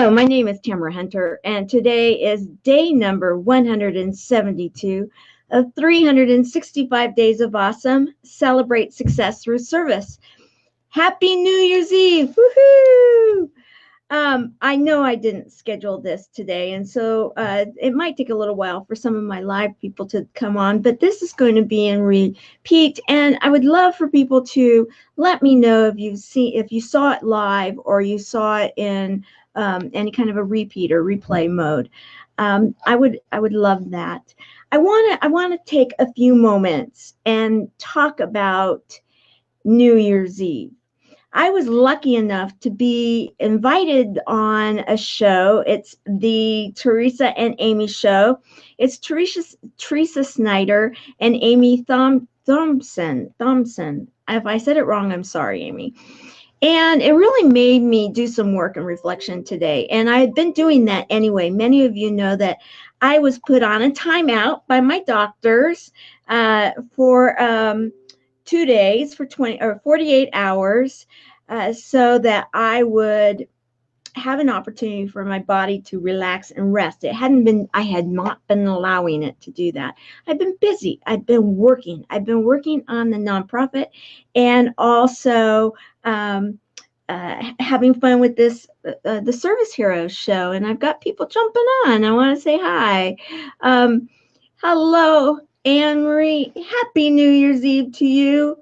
Hello, my name is Tamara Hunter, and today is day number 172 of 365 Days of Awesome. Celebrate success through service. Happy New Year's Eve! Woohoo! I know I didn't schedule this today, and so it might take a little while for some of my live people to come on, but this is going to be in repeat, and I would love for people to let me know if you saw it live or you saw it in any kind of a repeat or replay mode. I would love that. I want to take a few moments and talk about New Year's Eve. I was lucky enough to be invited on a show. It's the Teresa and Amy show. It's Teresa Snyder and Amy Thompson. If I said it wrong, I'm sorry, Amy. And it really made me do some work and reflection today. And I had been doing that anyway. Many of you know that I was put on a timeout by my doctors for 2 days, for 48 hours, so that I would have an opportunity for my body to relax and rest. I had not been allowing it to do that. I've been busy. I've been working on the nonprofit, and also having fun with this, the Service Heroes show. And I've got people jumping on. I want to say hi. Hello, Anne-Marie. Happy New Year's Eve to you.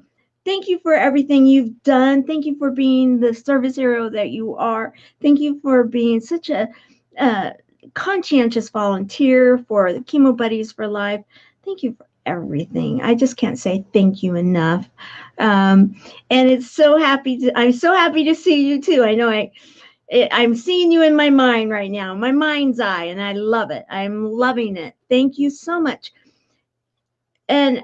Thank you for everything you've done. Thank you for being the service hero that you are. Thank you for being such a conscientious volunteer for the Chemo Buddies for Life. Thank you for everything. I just can't say thank you enough. And I'm so happy to see you too. I know I'm seeing you in my mind right now, my mind's eye, and I love it. I'm loving it. Thank you so much. And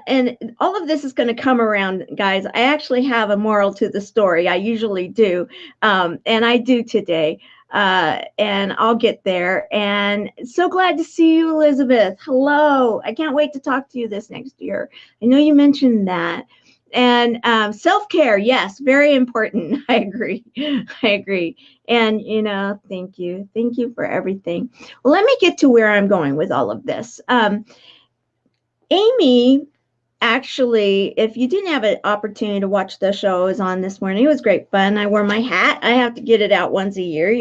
all of this is going to come around, guys. I actually have a moral to the story. I usually do, and I do today. And I'll get there. And so glad to see you, Elizabeth. Hello. I can't wait to talk to you this next year. I know you mentioned that. And self-care, yes, very important. I agree. And, thank you. Thank you for everything. Well, let me get to where I'm going with all of this. Amy, actually, if you didn't have an opportunity to watch the show I was on this morning, it was great fun. I wore my hat. I have to get it out once a year,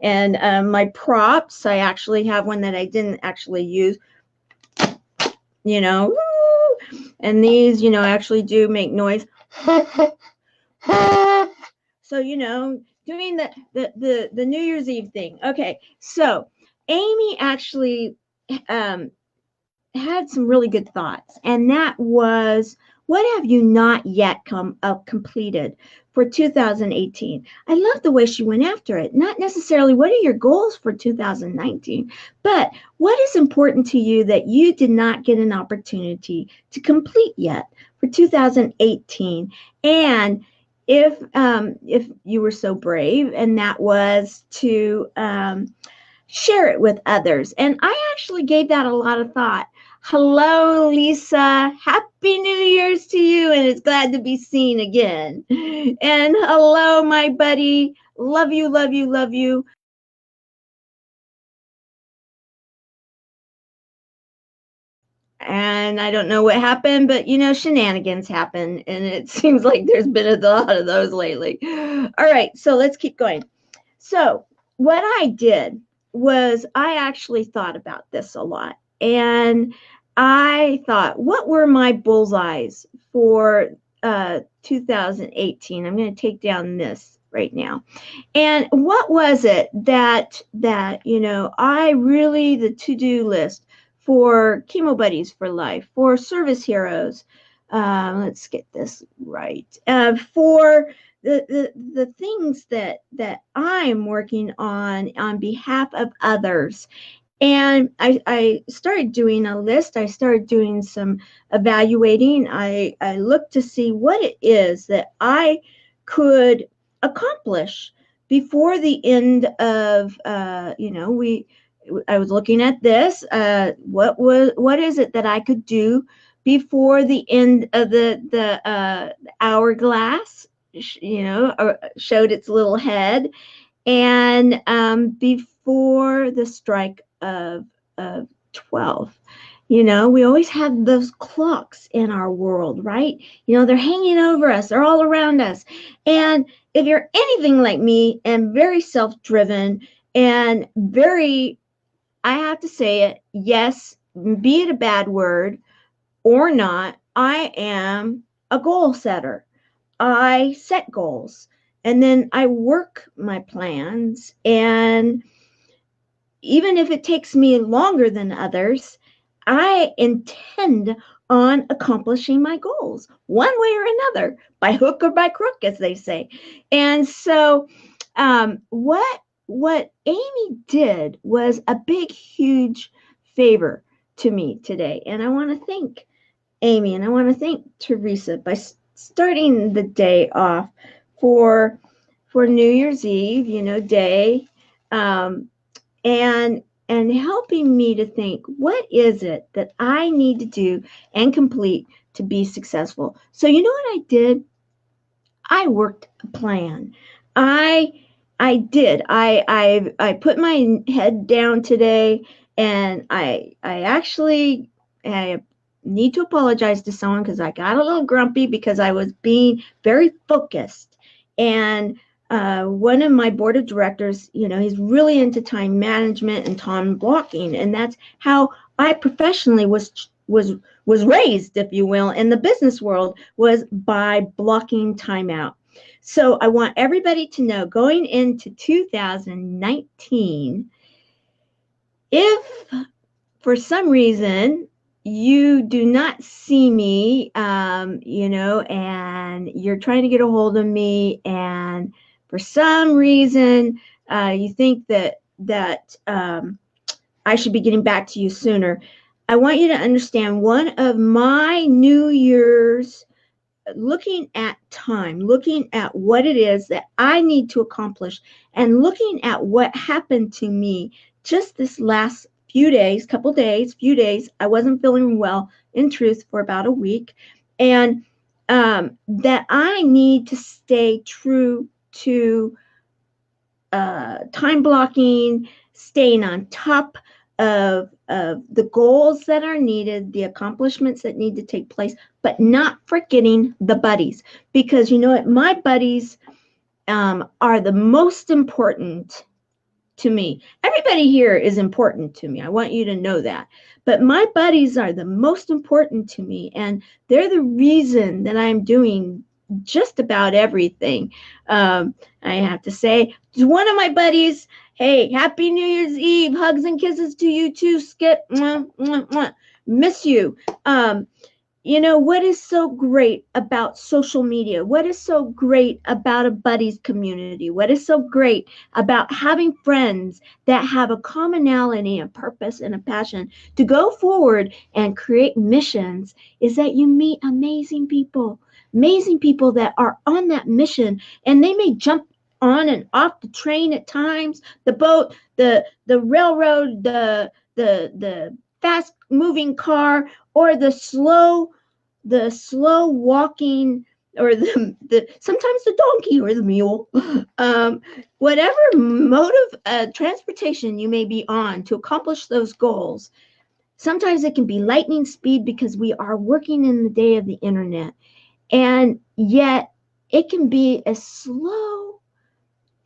and my props. I actually have one that I didn't actually use, and these, actually do make noise. So, doing the New Year's Eve thing. Okay, so Amy actually had some really good thoughts, and that was, what have you not yet completed for 2018? I love the way she went after it. Not necessarily what are your goals for 2019, but what is important to you that you did not get an opportunity to complete yet for 2018? And if you were so brave, and that was to share it with others. And I actually gave that a lot of thought. Hello, Lisa. Happy New Year's to you, and it's glad to be seen again. And hello, my buddy. Love you, love you, love you. And I don't know what happened, but shenanigans happen, and it seems like there's been a lot of those lately. All right, so let's keep going. So what I did was I actually thought about this a lot. And I thought, what were my bullseyes for 2018? I'm going to take down this right now. And what was it that I really, the to-do list for Chemo Buddies for Life, for Service Heroes, let's get this right, for the things that I'm working on behalf of others. And I started doing a list. I started doing some evaluating. I looked to see what it is that I could accomplish before the end of, I was looking at this. What is it that I could do before the end of the hourglass, showed its little head. And before the strike of 12, we always have those clocks in our world, right? They're hanging over us, they're all around us. And if you're anything like me and very self-driven and very, I have to say it, yes, be it a bad word or not, I am a goal setter. I set goals and then I work my plans. And even if it takes me longer than others, I intend on accomplishing my goals one way or another, by hook or by crook, as they say. And so, what Amy did was a big, huge favor to me today, and I want to thank Amy and I want to thank Teresa by starting the day off for New Year's Eve, day. Um, and helping me to think, what is it that I need to do and complete to be successful? So you know what I did? I worked a plan. I did. I put my head down today, and I actually, I need to apologize to someone because I got a little grumpy because I was being very focused. And one of my board of directors, he's really into time management and time blocking, and that's how I professionally was raised, if you will, in the business world, was by blocking time out. So I want everybody to know, going into 2019, if for some reason you do not see me, and you're trying to get a hold of me, and for some reason you think that I should be getting back to you sooner, I want you to understand, one of my New Year's, looking at time, looking at what it is that I need to accomplish, and looking at what happened to me just this last few days, I wasn't feeling well, in truth, for about a week, and that I need to stay true to time blocking, staying on top of the goals that are needed, the accomplishments that need to take place, but not forgetting the buddies. Because you know what? My buddies are the most important to me. Everybody here is important to me. I want you to know that. But my buddies are the most important to me, and they're the reason that I'm doing just about everything. I have to say, to one of my buddies, hey, happy New Year's Eve. Hugs and kisses to you too, Skip. Mwah, mwah, mwah. Miss you. What is so great about social media? What is so great about a buddies community? What is so great about having friends that have a commonality, a purpose, and a passion to go forward and create missions, is that you meet amazing people that are on that mission, and they may jump on and off the train at times, the boat, the railroad, the fast moving car, or the slow walking, or the sometimes the donkey or the mule, whatever mode of transportation you may be on to accomplish those goals. Sometimes it can be lightning speed because we are working in the day of the internet, and yet it can be as slow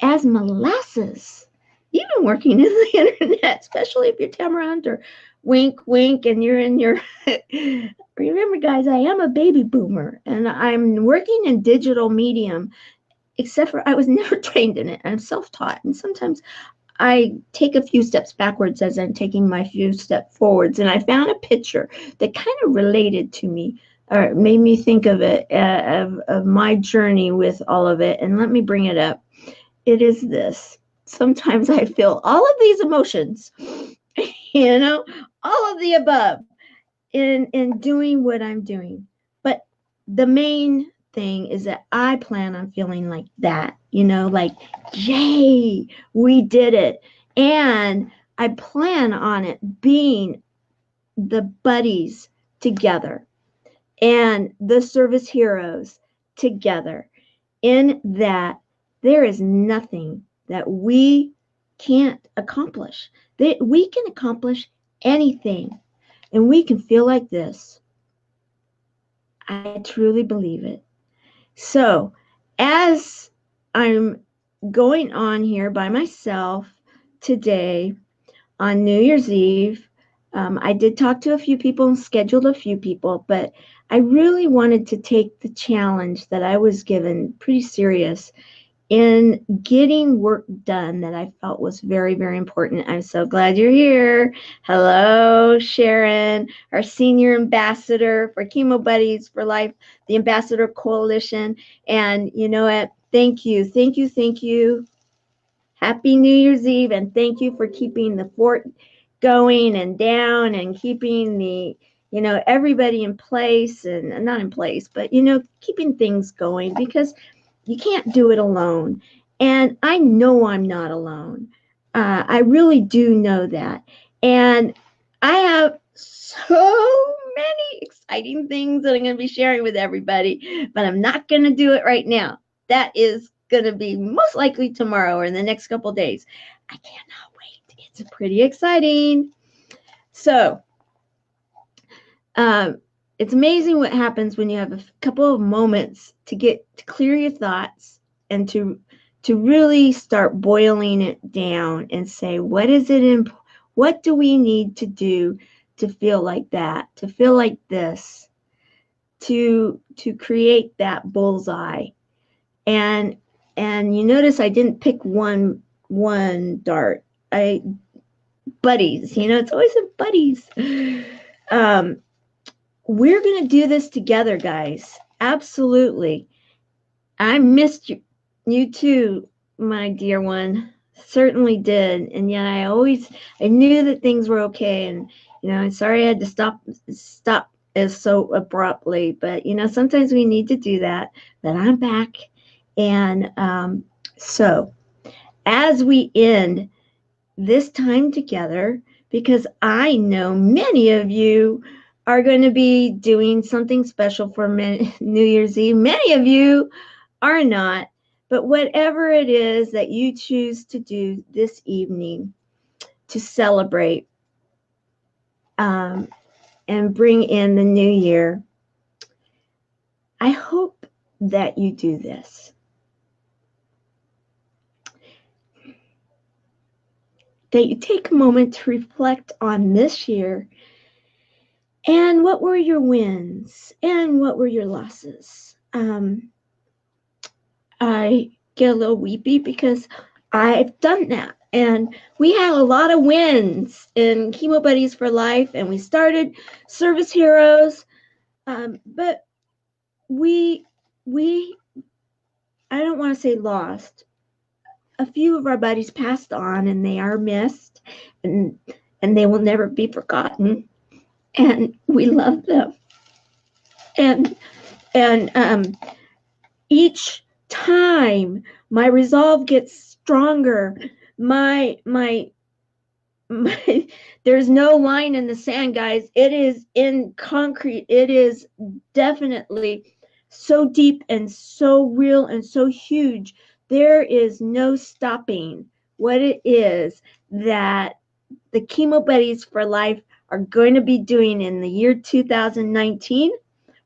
as molasses, even working in the internet, especially if you're Tamara Hunter. Wink, wink, and you're in your... Remember, guys, I am a baby boomer, and I'm working in digital medium, except for I was never trained in it. I'm self-taught, and sometimes I take a few steps backwards as I'm taking my few steps forwards. And I found a picture that kind of related to me, or made me think of it, of my journey with all of it. And let me bring it up. It is this. Sometimes I feel all of these emotions, all of the above in doing what I'm doing. But the main thing is that I plan on feeling like that, like, yay, we did it. And I plan on it being the buddies together and the service heroes together, in that there is nothing that we can't accomplish. That we can accomplish anything, and we can feel like this. I truly believe it. So, as I'm going on here by myself today on New Year's Eve, I did talk to a few people and scheduled a few people, but I really wanted to take the challenge that I was given pretty serious in getting work done that I felt was very, very important. I'm so glad you're here. Hello, Sharon, our senior ambassador for Chemo Buddies for Life, the Ambassador Coalition. And you know what? Thank you, thank you, thank you. Happy New Year's Eve, and thank you for keeping the fort going and down and keeping the, everybody in place, and not in place, but, keeping things going, because you can't do it alone. And I know I'm not alone. I really do know that. And I have so many exciting things that I'm going to be sharing with everybody, but I'm not going to do it right now. That is going to be most likely tomorrow or in the next couple of days. I cannot wait. It's pretty exciting. So, it's amazing what happens when you have a couple of moments to clear your thoughts and to really start boiling it down and say, what do we need to do to feel like that, to feel like this, to create that bullseye. And you notice I didn't pick one dart. Buddies, it's always a buddies. We're going to do this together, guys. Absolutely. I missed you too, my dear one. Certainly did. And yet I knew that things were okay. And, I'm sorry I had to stop as so abruptly. But, sometimes we need to do that. But I'm back. And so as we end this time together, because I know many of you are going to be doing something special for New Year's Eve. Many of you are not, but whatever it is that you choose to do this evening to celebrate and bring in the new year, I hope that you do this. That you take a moment to reflect on this year. And what were your wins? And what were your losses? I get a little weepy because I've done that. And we had a lot of wins in Chemo Buddies for Life. And we started Service Heroes. But we I don't want to say lost. A few of our buddies passed on, and they are missed. And they will never be forgotten. And we love them. And each time my resolve gets stronger, my there's no line in the sand, guys. It is in concrete. It is definitely so deep and so real and so huge. There is no stopping what it is that the Chemo Buddies for Life are going to be doing in the year 2019.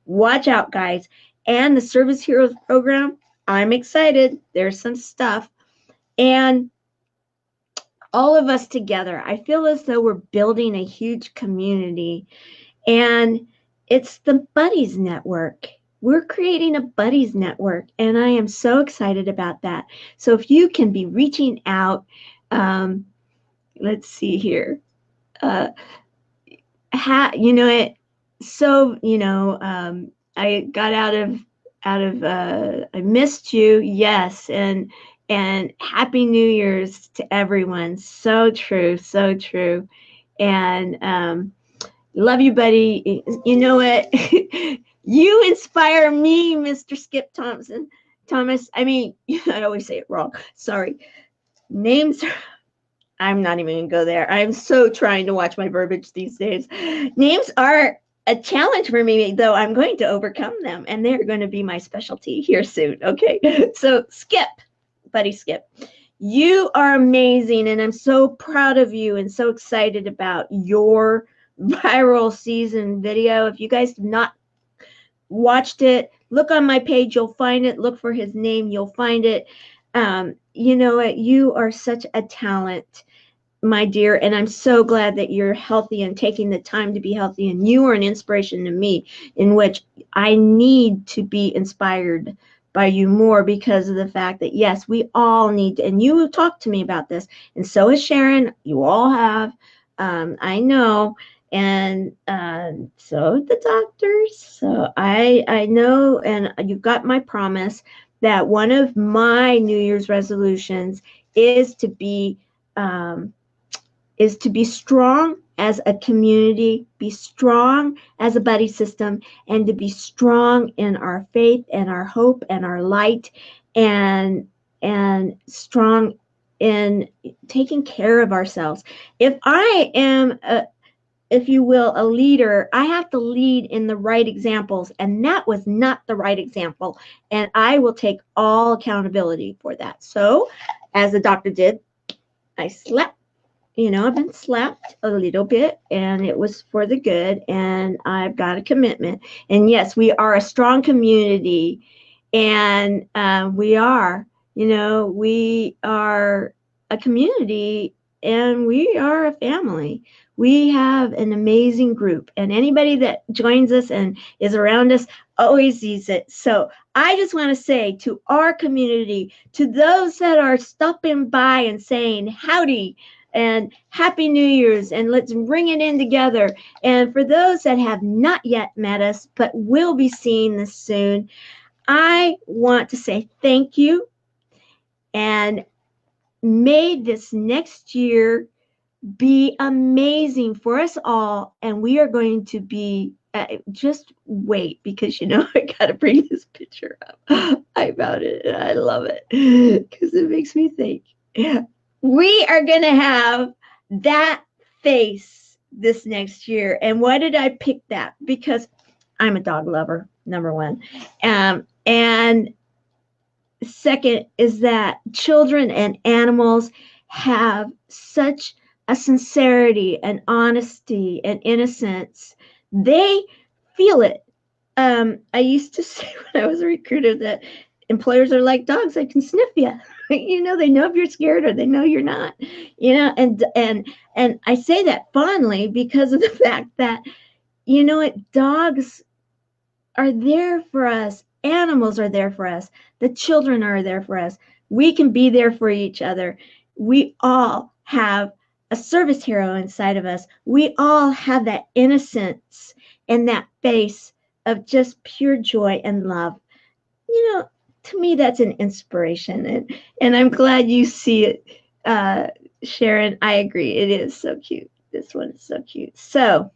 Watch out, guys. And the Service Heroes program, I'm excited. There's some stuff. And all of us together, I feel as though we're building a huge community. And it's the Buddies Network. We're creating a Buddies Network. And I am so excited about that. So if you can be reaching out, let's see here. I got out of I missed you, yes, and Happy New Year's to everyone. So true, and love you, buddy. You know what? You inspire me, Mr. Skip Thomas. I mean, I always say it wrong. Sorry. Names. I'm not even going to go there. I'm so trying to watch my verbiage these days. Names are a challenge for me, though I'm going to overcome them, and they're going to be my specialty here soon. Okay, so Skip, buddy Skip, You are amazing, and I'm so proud of you and so excited about your viral season video. If you guys have not watched it, look on my page, you'll find it. Look for his name, you'll find it. You know what? You are such a talent, my dear, and I'm so glad that you're healthy and taking the time to be healthy. And you are an inspiration to me, in which I need to be inspired by you more, because of the fact that, yes, we all need to, and you have talked to me about this, and so has Sharon. You all have, I know, and so the doctors. So I know, and you've got my promise that one of my New Year's resolutions is to be um, strong as a community, be strong as a buddy system, and to be strong in our faith and our hope and our light, and strong in taking care of ourselves. If I am if you will, a leader, I have to lead in the right examples, and that was not the right example, and I will take all accountability for that. So, as the doctor did, I slept. I've been slapped a little bit, and it was for the good, and I've got a commitment. And yes, we are a strong community, and we are a community, and we are a family. We have an amazing group, and anybody that joins us and is around us always sees it. So I just want to say to our community, to those that are stopping by and saying howdy, and Happy New Year's, and let's bring it in together. And for those that have not yet met us but will be seeing this soon, I want to say thank you, and may this next year be amazing for us all. And we are going to be just wait, because I gotta bring this picture up. I found it and I love it because it makes me think. We are going to have that face this next year. And why did I pick that? Because I'm a dog lover, number one. And second is that children and animals have such a sincerity and honesty and innocence. They feel it. I used to say when I was a recruiter that employers are like dogs. They can sniff you. They know if you're scared or they know you're not. And I say that fondly because of the fact that, dogs are there for us. Animals are there for us. The children are there for us. We can be there for each other. We all have a service hero inside of us. We all have that innocence and that face of just pure joy and love. To me, that's an inspiration, and I'm glad you see it, Sharon. I agree. It is so cute. This one is so cute. So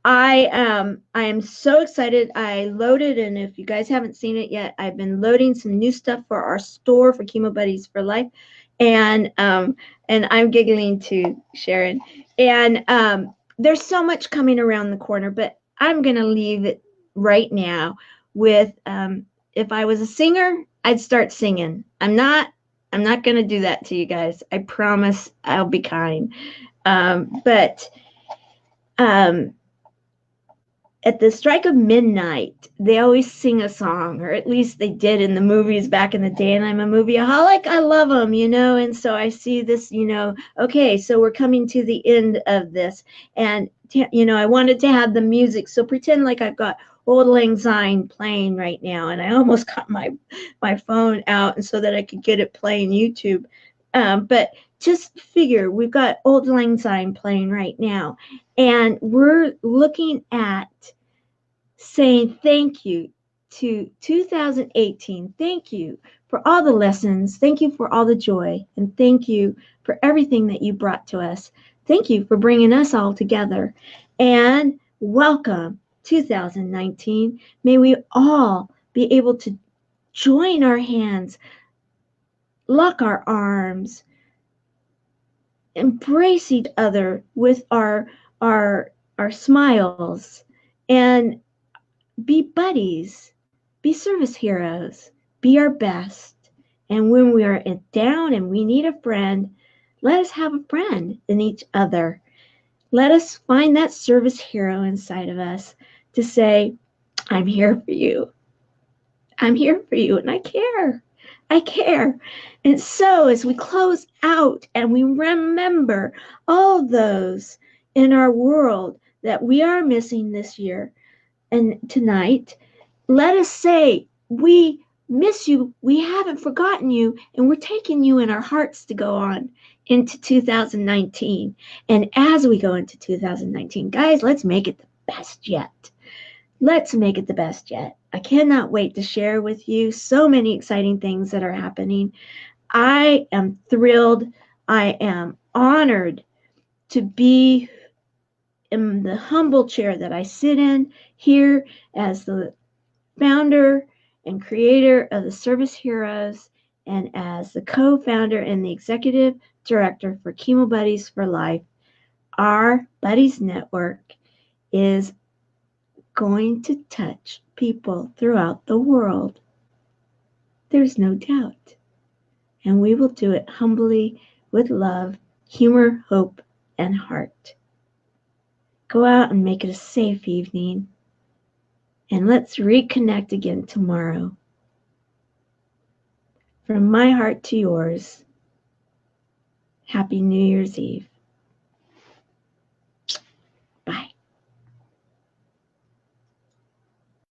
I am so excited. I loaded, and if you guys haven't seen it yet, I've been loading some new stuff for our store for Chemo Buddies for Life, and I'm giggling too, Sharon. And there's so much coming around the corner, but I'm gonna leave it right now with if I was a singer, I'd start singing. I'm not gonna do that to you guys. I promise I'll be kind. But at the strike of midnight, they always sing a song, or at least they did in the movies back in the day. And I'm a movieaholic. I love them, and so I see this, okay, so we're coming to the end of this. And, I wanted to have the music. So pretend like I've got Old Lang Syne playing right now. And I almost got my phone out and so that I could get it playing YouTube. But just figure we've got Old Lang Syne playing right now. And we're looking at saying thank you to 2018. Thank you for all the lessons. Thank you for all the joy. And thank you for everything that you brought to us. Thank you for bringing us all together. And welcome 2019. May we all be able to join our hands, lock our arms, embrace each other with our smiles, and be buddies, be service heroes, be our best, And when we are down and we need a friend, let us have a friend in each other. Let us find that service hero inside of us to say, I'm here for you. I'm here for you, and I care. I care. And so, as we close out and we remember all those in our world that we are missing this year and tonight, let us say, we miss you, we haven't forgotten you, and we're taking you in our hearts to go on into 2019. And as we go into 2019, guys, let's make it the best yet. Let's make it the best yet. I cannot wait to share with you so many exciting things that are happening. I am thrilled. I am honored to be in the humble chair that I sit in here as the founder and creator of the Service Heroes and as the co-founder and the executive director for Chemo Buddies for Life. Our Buddies Network is going to touch people throughout the world. There's no doubt. And we will do it humbly with love, humor, hope, and heart. Go out and make it a safe evening. And let's reconnect again tomorrow. From my heart to yours, Happy New Year's Eve.